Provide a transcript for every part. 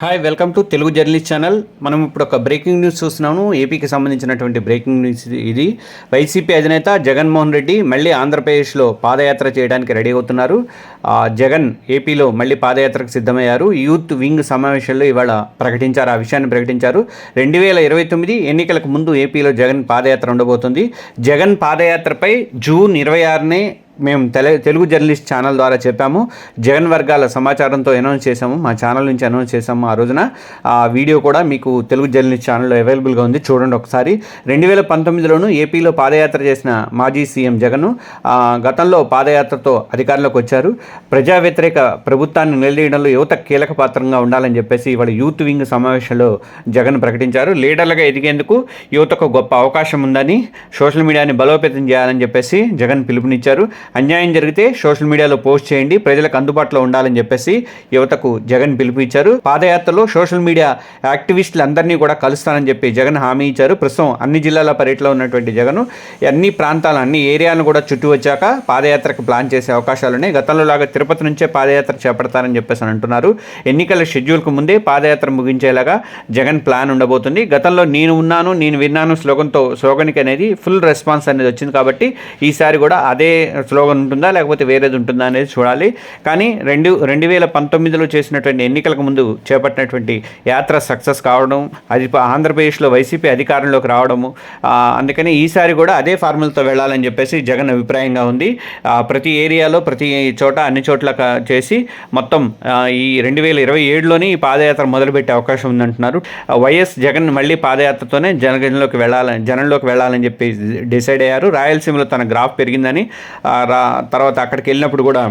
Hi welcome to Telugu journalist channel. మనం ఇప్పుడు ఒక బ్రేకింగ్ న్యూస్ చూస్తున్నాము. ఏపీకి సంబంధించినటువంటి బ్రేకింగ్ న్యూస్ ఇది. వైసీపీ అధినేత జగన్మోహన్ రెడ్డి మళ్ళీ ఆంధ్రప్రదేశ్లో పాదయాత్ర చేయడానికి రెడీ అవుతున్నారు. జగన్ ఏపీలో మళ్ళీ పాదయాత్రకు సిద్ధమయ్యారు. యూత్ వింగ్ సమావేశంలో ఇవాళ ప్రకటించారు, ఆ విషయాన్ని ప్రకటించారు. 2029 ఎన్నికలకు ముందు ఏపీలో జగన్ పాదయాత్ర ఉండబోతుంది. జగన్ పాదయాత్రపై జూన్ 26నే మేము తెలుగు జర్నలిస్ట్ ఛానల్ ద్వారా చెప్పాము. జగన్ వర్గాల సమాచారంతో అనౌన్స్ చేశాము, మా ఛానల్ నుంచి అనౌన్స్ చేశాము. ఆ రోజున ఆ వీడియో కూడా మీకు తెలుగు జర్నలిస్ట్ ఛానల్లో అవైలబుల్గా ఉంది, చూడండి ఒకసారి. 2019లోనూ ఏపీలో పాదయాత్ర చేసిన మాజీ సీఎం జగన్ గతంలో పాదయాత్రతో అధికారంలోకి వచ్చారు. ప్రజా వ్యతిరేక ప్రభుత్వాన్ని నిలదీయడంలో యువత కీలక పాత్రంగా ఉండాలని చెప్పేసి ఇవాళ యూత్ వింగ్ సమావేశంలో జగన్ ప్రకటించారు. లీడర్లుగా ఎదిగేందుకు యువతకు గొప్ప అవకాశం ఉందని, సోషల్ మీడియాని బలోపేతం చేయాలని చెప్పేసి జగన్ పిలుపునిచ్చారు. అన్యాయం జరిగితే సోషల్ మీడియాలో పోస్ట్ చేయండి, ప్రజలకు అందుబాటులో ఉండాలని చెప్పేసి యువతకు జగన్ పిలుపు ఇచ్చారు. పాదయాత్రలో సోషల్ మీడియా యాక్టివిస్టులందరినీ కూడా కలుస్తానని చెప్పి జగన్ హామీ ఇచ్చారు. ప్రస్తుతం అన్ని జిల్లాల పర్యటనలో ఉన్నటువంటి జగన్ అన్ని ప్రాంతాలను, అన్ని ఏరియాలను కూడా చుట్టూ వచ్చాక పాదయాత్రకు ప్లాన్ చేసే అవకాశాలున్నాయి. గతంలో లాగా తిరుపతి నుంచే పాదయాత్ర చేపడతారని చెప్పేసి అంటున్నారు. ఎన్నికల షెడ్యూల్కు ముందే పాదయాత్ర ముగించేలాగా జగన్ ప్లాన్ ఉండబోతుంది. గతంలో నేను ఉన్నాను, నేను విన్నాను స్లోగన్కి అనేది ఫుల్ రెస్పాన్స్ అనేది వచ్చింది. కాబట్టి ఈసారి కూడా అదే స్లోగన్ ఉంటుందా లేకపోతే వేరేది ఉంటుందా అనేది చూడాలి. కానీ 2019లో చేసినటువంటి ఎన్నికలకు ముందు చేపట్టినటువంటి యాత్ర సక్సెస్ కావడం, అది ఆంధ్రప్రదేశ్లో వైసీపీ అధికారంలోకి రావడము, అందుకని ఈసారి కూడా అదే ఫార్ములతో వెళ్ళాలని చెప్పేసి జగన్ అభిప్రాయంగా ఉంది. ప్రతి ఏరియాలో ప్రతి చోట అన్ని చోట్ల చేసి మొత్తం ఈ 2027లోనే ఈ పాదయాత్ర మొదలుపెట్టే అవకాశం ఉందంటున్నారు. వైఎస్ జగన్ మళ్ళీ పాదయాత్రతోనే జనంలోకి వెళ్ళాలని చెప్పి డిసైడ్ అయ్యారు. రాయలసీమలో తన గ్రాఫ్ పెరిగిందని తర్వాత అక్కడికి వెళ్ళినప్పుడు కూడా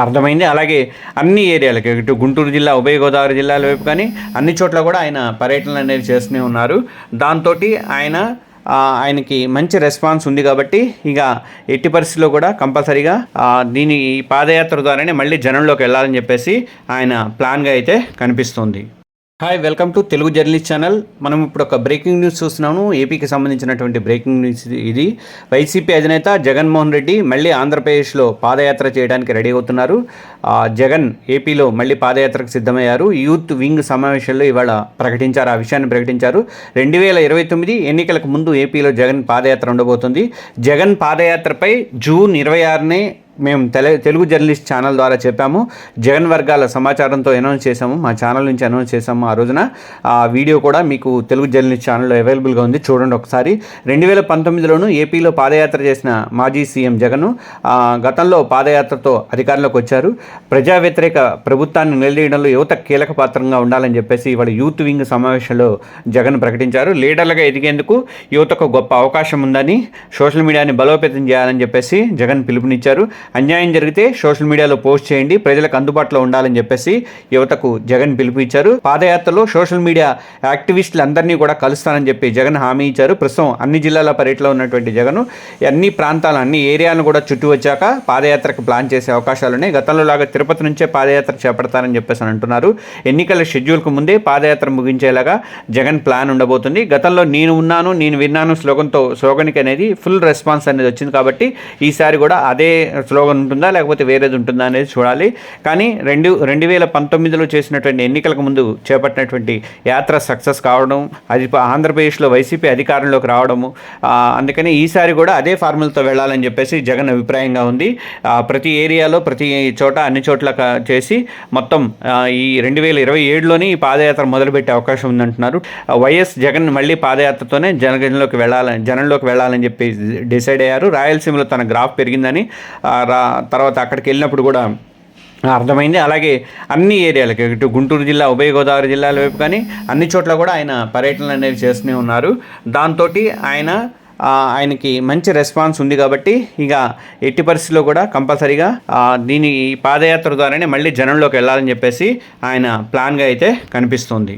అర్థమైంది. అలాగే అన్ని ఏరియాలకి, ఇటు గుంటూరు జిల్లా, ఉభయ గోదావరి జిల్లాల వైపు కానీ అన్ని చోట్ల కూడా ఆయన పర్యటనలు అనేవి చేస్తూనే ఉన్నారు. దాంతో ఆయనకి మంచి రెస్పాన్స్ ఉంది. కాబట్టి ఇక ఎట్టి పరిస్థితుల్లో కూడా కంపల్సరీగా దీని పాదయాత్ర ద్వారానే మళ్ళీ జనంలోకి వెళ్ళాలని చెప్పేసి ఆయన ప్లాన్గా అయితే కనిపిస్తుంది. Hi welcome to Telugu journalist channel. మనం ఇప్పుడు ఒక బ్రేకింగ్ న్యూస్ చూస్తున్నాము. ఏపీకి సంబంధించినటువంటి బ్రేకింగ్ న్యూస్ ఇది. వైసీపీ అధినేత జగన్మోహన్ రెడ్డి మళ్ళీ ఆంధ్రప్రదేశ్లో పాదయాత్ర చేయడానికి రెడీ అవుతున్నారు. జగన్ ఏపీలో మళ్ళీ పాదయాత్రకు సిద్ధమయ్యారు. యూత్ వింగ్ సమావేశంలో ఇవాళ ప్రకటించారు, ఆ విషయాన్ని ప్రకటించారు. 2029 ఎన్నికలకు ముందు ఏపీలో జగన్ పాదయాత్ర ఉండబోతుంది. జగన్ పాదయాత్రపై జూన్ 26నే మేము తెలుగు జర్నలిస్ట్ ఛానల్ ద్వారా చెప్పాము. జగన్ వర్గాల సమాచారంతో అనౌన్స్ చేశాము, మా ఛానల్ నుంచి అనౌన్స్ చేశాము. ఆ రోజున ఆ వీడియో కూడా మీకు తెలుగు జర్నలిస్ట్ ఛానల్లో అవైలబుల్గా ఉంది, చూడండి ఒకసారి. 2019లోనూ ఏపీలో పాదయాత్ర చేసిన మాజీ సీఎం జగన్ గతంలో పాదయాత్రతో అధికారంలోకి వచ్చారు. ప్రజా వ్యతిరేక ప్రభుత్వాన్ని నిలదీయడంలో యువత కీలక పాత్రంగా ఉండాలని చెప్పేసి ఇవాళ యూత్ వింగ్ సమావేశంలో జగన్ ప్రకటించారు. లీడర్లుగా ఎదిగేందుకు యువతకు గొప్ప అవకాశం ఉందని, సోషల్ మీడియాని బలోపేతం చేయాలని చెప్పేసి జగన్ పిలుపునిచ్చారు. అన్యాయం జరిగితే సోషల్ మీడియాలో పోస్ట్ చేయండి, ప్రజలకు అందుబాటులో ఉండాలని చెప్పేసి యువతకు జగన్ పిలుపు ఇచ్చారు. పాదయాత్రలో సోషల్ మీడియా యాక్టివిస్టులందరినీ కూడా కలుస్తానని చెప్పి జగన్ హామీ ఇచ్చారు. ప్రస్తుతం అన్ని జిల్లాల పర్యటనలో ఉన్నటువంటి జగన్ అన్ని ప్రాంతాలను, అన్ని ఏరియాలను కూడా చుట్టూ వచ్చాక పాదయాత్రకు ప్లాన్ చేసే అవకాశాలున్నాయి. గతంలో లాగా తిరుపతి నుంచే పాదయాత్ర చేపడతారని చెప్పేసి అంటున్నారు. ఎన్నికల షెడ్యూల్కు ముందే పాదయాత్ర ముగించేలాగా జగన్ ప్లాన్ ఉండబోతుంది. గతంలో నేను ఉన్నాను, నేను విన్నాను స్లోగన్కి అనేది ఫుల్ రెస్పాన్స్ అనేది వచ్చింది. కాబట్టి ఈసారి కూడా అదే స్లోగన్ ఉంటుందా లేకపోతే వేరేది ఉంటుందా అనేది చూడాలి. కానీ 2019లో చేసినటువంటి ఎన్నికలకు ముందు చేపట్టినటువంటి యాత్ర సక్సెస్ కావడం, అది ఆంధ్రప్రదేశ్లో వైసీపీ అధికారంలోకి రావడము, అందుకని ఈసారి కూడా అదే ఫార్ములతో వెళ్ళాలని చెప్పేసి జగన్ అభిప్రాయంగా ఉంది. ప్రతి ఏరియాలో ప్రతి చోట అన్ని చోట్ల చేసి మొత్తం ఈ 2027లోనే ఈ పాదయాత్ర మొదలుపెట్టే అవకాశం ఉందంటున్నారు. వైఎస్ జగన్ మళ్ళీ పాదయాత్రతోనే జనంలోకి వెళ్ళాలని చెప్పి డిసైడ్ అయ్యారు. రాయలసీమలో తన గ్రాఫ్ పెరిగిందని తర్వాత అక్కడికి వెళ్ళినప్పుడు కూడా అర్థమైంది. అలాగే అన్ని ఏరియాలకి, ఇటు గుంటూరు జిల్లా, ఉభయ గోదావరి జిల్లాల వైపు కానీ అన్ని చోట్ల కూడా ఆయన పర్యటనలు అనేవి చేస్తూనే ఉన్నారు. దాంతో ఆయనకి మంచి రెస్పాన్స్ ఉంది. కాబట్టి ఇక ఎట్టి పరిస్థితుల్లో కూడా కంపల్సరీగా దీని పాదయాత్ర ద్వారానే మళ్ళీ జనంలోకి వెళ్ళాలని చెప్పేసి ఆయన ప్లాన్గా అయితే కనిపిస్తుంది.